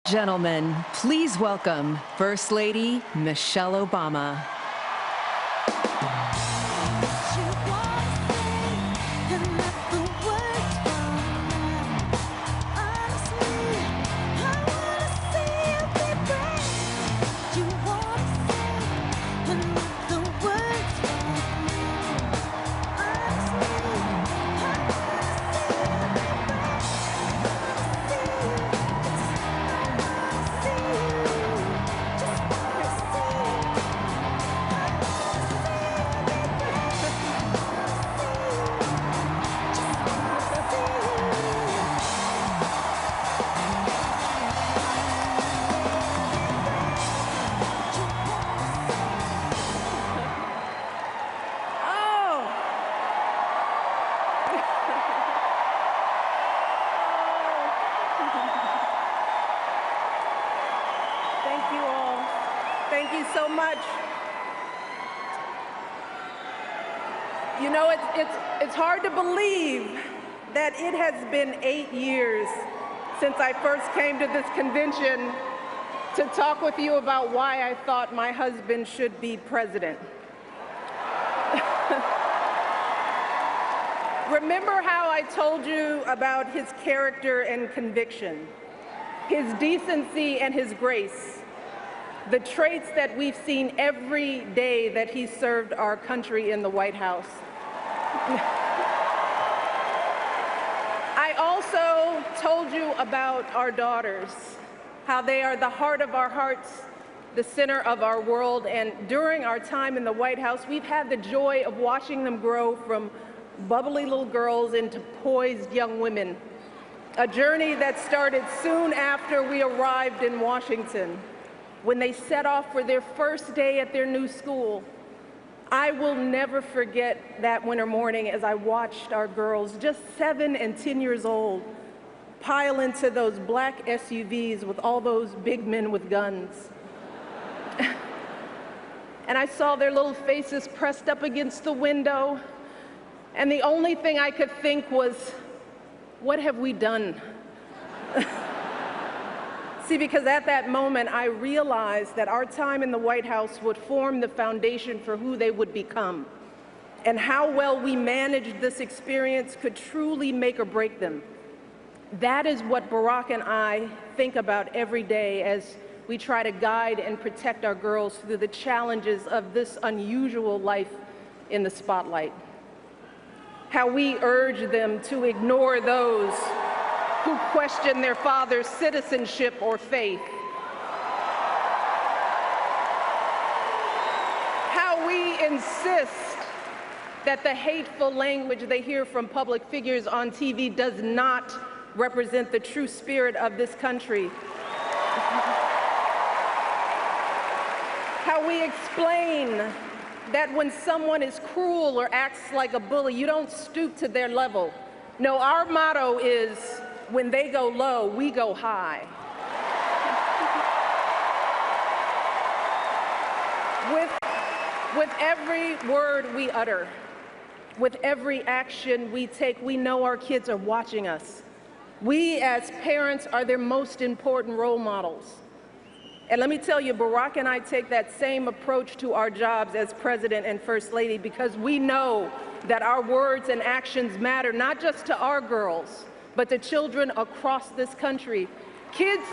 Gentlemen, please welcome First Lady Michelle Obama. Thank you so much. You know, it's hard to believe that it has been 8 years since I first came to this convention to talk with you about why I thought my husband should be president. Remember how I told you about his character and conviction, his decency and his grace, the traits that we've seen every day that he served our country in the White House. I also told you about our daughters, how they are the heart of our hearts, the center of our world, and during our time in the White House, we've had the joy of watching them grow from bubbly little girls into poised young women, a journey that started soon after we arrived in Washington, when they set off for their first day at their new school. I will never forget that winter morning as I watched our girls, just 7 and 10 years old, pile into those black SUVs with all those big men with guns. And I saw their little faces pressed up against the window, and the only thing I could think was, what have we done? See, because at that moment, I realized that our time in the White House would form the foundation for who they would become, and how well we managed this experience could truly make or break them. That is what Barack and I think about every day as we try to guide and protect our girls through the challenges of this unusual life in the spotlight. How we urge them to ignore those who question their father's citizenship or faith. How we insist that the hateful language they hear from public figures on TV does not represent the true spirit of this country. How we explain that when someone is cruel or acts like a bully, you don't stoop to their level. No, our motto is, when they go low, we go high. With every word we utter, with every action we take, we know our kids are watching us. We as parents are their most important role models. And let me tell you, Barack and I take that same approach to our jobs as President and First Lady, because we know that our words and actions matter, not just to our girls, but to children across this country. Kids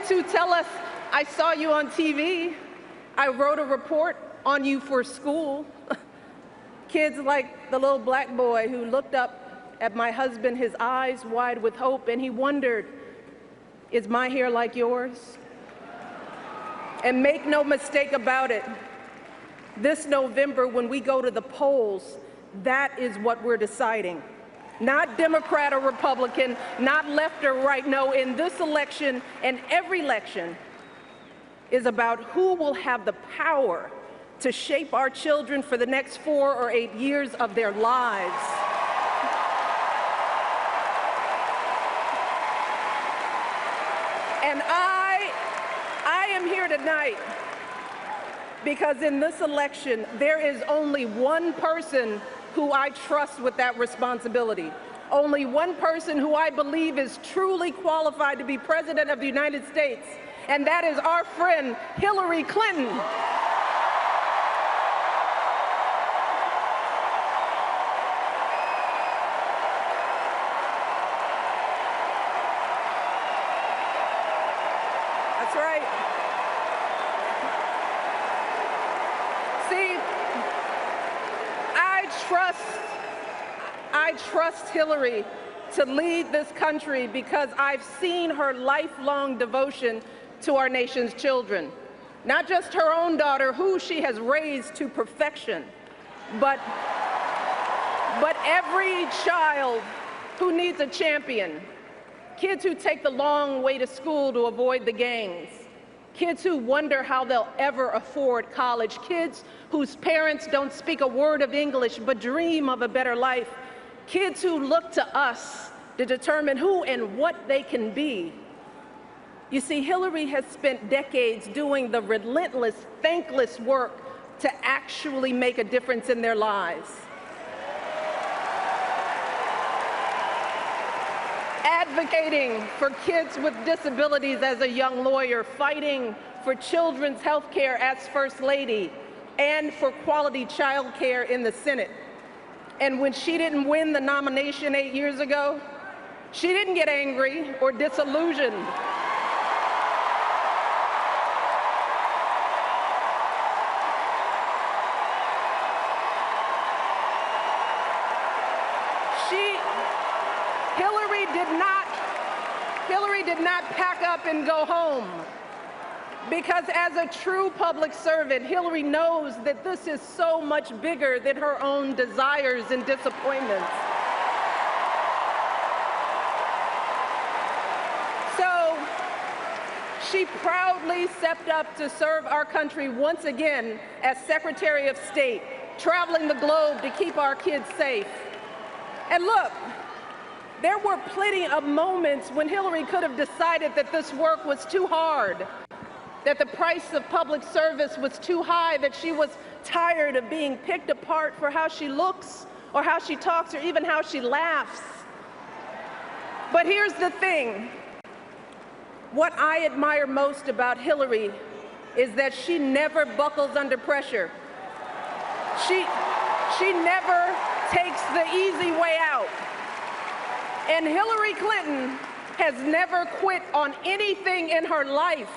who tell us, I saw you on TV, I wrote a report on you for school. Kids like the little black boy who looked up at my husband, his eyes wide with hope, and he wondered, is my hair like yours? And make no mistake about it, this November when we go to the polls, that is what we're deciding. Not Democrat or Republican, not left or right. No, in this election and every election is about who will have the power to shape our children for the next 4 or 8 years of their lives. And I am here tonight because in this election, there is only one person who I trust with that responsibility. only one person who I believe is truly qualified to be President of the United States, and that is our friend Hillary Clinton. That's right. See, I trust Hillary to lead this country because I've seen her lifelong devotion to our nation's children. Not just her own daughter, who she has raised to perfection, but every child who needs a champion. Kids who take the long way to school to avoid the gangs. Kids who wonder how they'll ever afford college. Kids whose parents don't speak a word of English but dream of a better life. Kids who look to us to determine who and what they can be. You see, Hillary has spent decades doing the relentless, thankless work to actually make a difference in their lives. Advocating for kids with disabilities as a young lawyer, fighting for children's health care as First Lady, and for quality child care in the Senate. And when she didn't win the nomination 8 years ago, she didn't get angry or disillusioned. Hillary did not pack up and go home, because as a true public servant, Hillary knows that this is so much bigger than her own desires and disappointments. So she proudly stepped up to serve our country once again as Secretary of State, traveling the globe to keep our kids safe. And look, there were plenty of moments when Hillary could have decided that this work was too hard, that the price of public service was too high, that she was tired of being picked apart for how she looks or how she talks or even how she laughs. But here's the thing. What I admire most about Hillary is that she never buckles under pressure. She never takes the easy way out. And Hillary Clinton has never quit on anything in her life.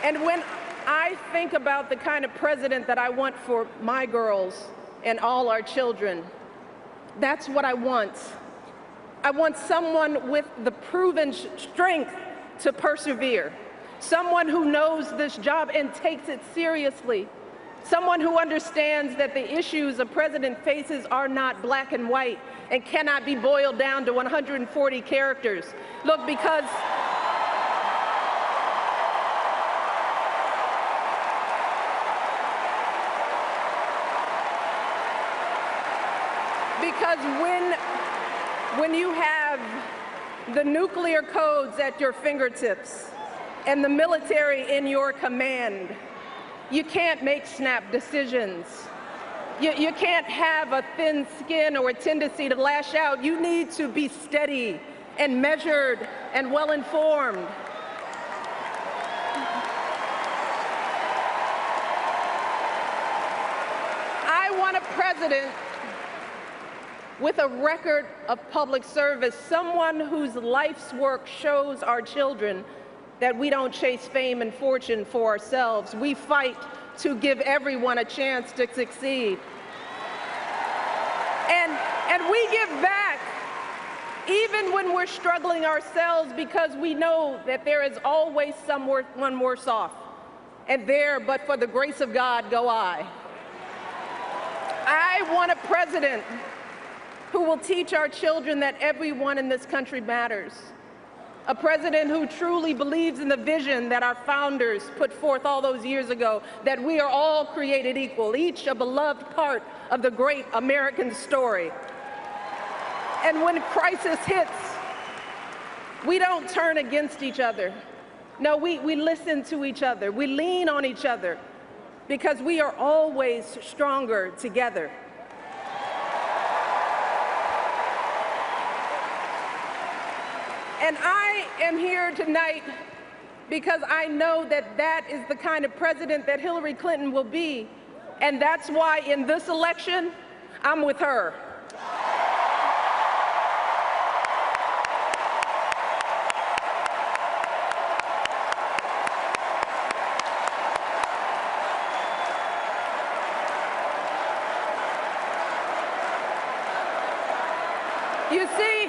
And when I think about the kind of president that I want for my girls and all our children, that's what I want. I want someone with the proven strength to persevere, someone who knows this job and takes it seriously, someone who understands that the issues a president faces are not black and white and cannot be boiled down to 140 characters. Look, because when you have the nuclear codes at your fingertips and the military in your command, you can't make snap decisions. You can't have a thin skin or a tendency to lash out. You need to be steady and measured and well-informed. I want a president with a record of public service, someone whose life's work shows our children that we don't chase fame and fortune for ourselves. We fight to give everyone a chance to succeed. And we give back even when we're struggling ourselves, because we know that there is always someone worse off. And there, but for the grace of God, go I. I want a president who will teach our children that everyone in this country matters. A president who truly believes in the vision that our founders put forth all those years ago, that we are all created equal, each a beloved part of the great American story. And when crisis hits, we don't turn against each other. No, we listen to each other. We lean on each other. because we are always stronger together. And I am here tonight because I know that that is the kind of president that Hillary Clinton will be, and that's why in this election, I'm with her. You see,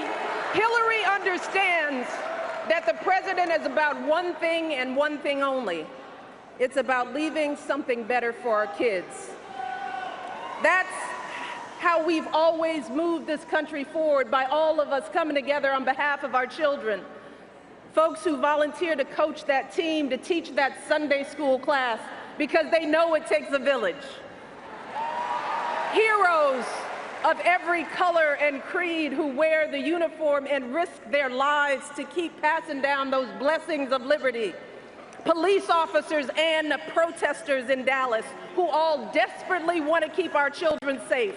Hillary understands that the president is about one thing and one thing only. It's about leaving something better for our kids. That's how we've always moved this country forward, by all of us coming together on behalf of our children. Folks who volunteer to coach that team, to teach that Sunday school class, because they know it takes a village. Heroes of every color and creed who wear the uniform and risk their lives to keep passing down those blessings of liberty. Police officers and protesters in Dallas who all desperately want to keep our children safe.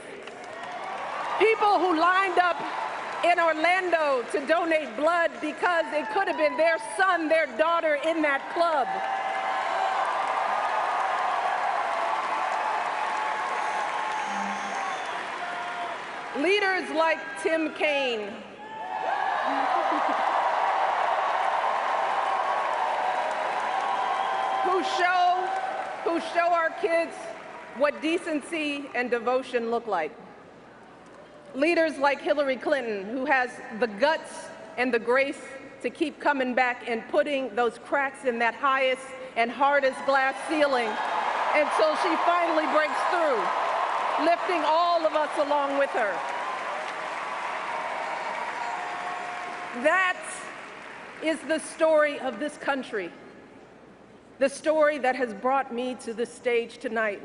People who lined up in Orlando to donate blood because it could have been their son, their daughter in that club. Leaders like Tim Kaine, who show our kids what decency and devotion look like. Leaders like Hillary Clinton, who has the guts and the grace to keep coming back and putting those cracks in that highest and hardest glass ceiling until she finally breaks through, lifting all of us along with her. That is the story of this country, the story that has brought me to this stage tonight,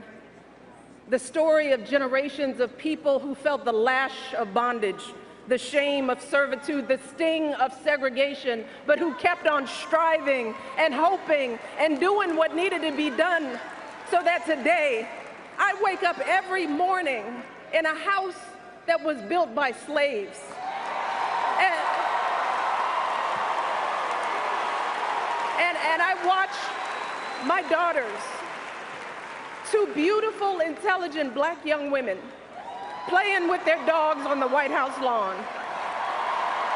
the story of generations of people who felt the lash of bondage, the shame of servitude, the sting of segregation, but who kept on striving and hoping and doing what needed to be done so that today I wake up every morning in a house that was built by slaves. And I watch my daughters, two beautiful, intelligent black young women, playing with their dogs on the White House lawn.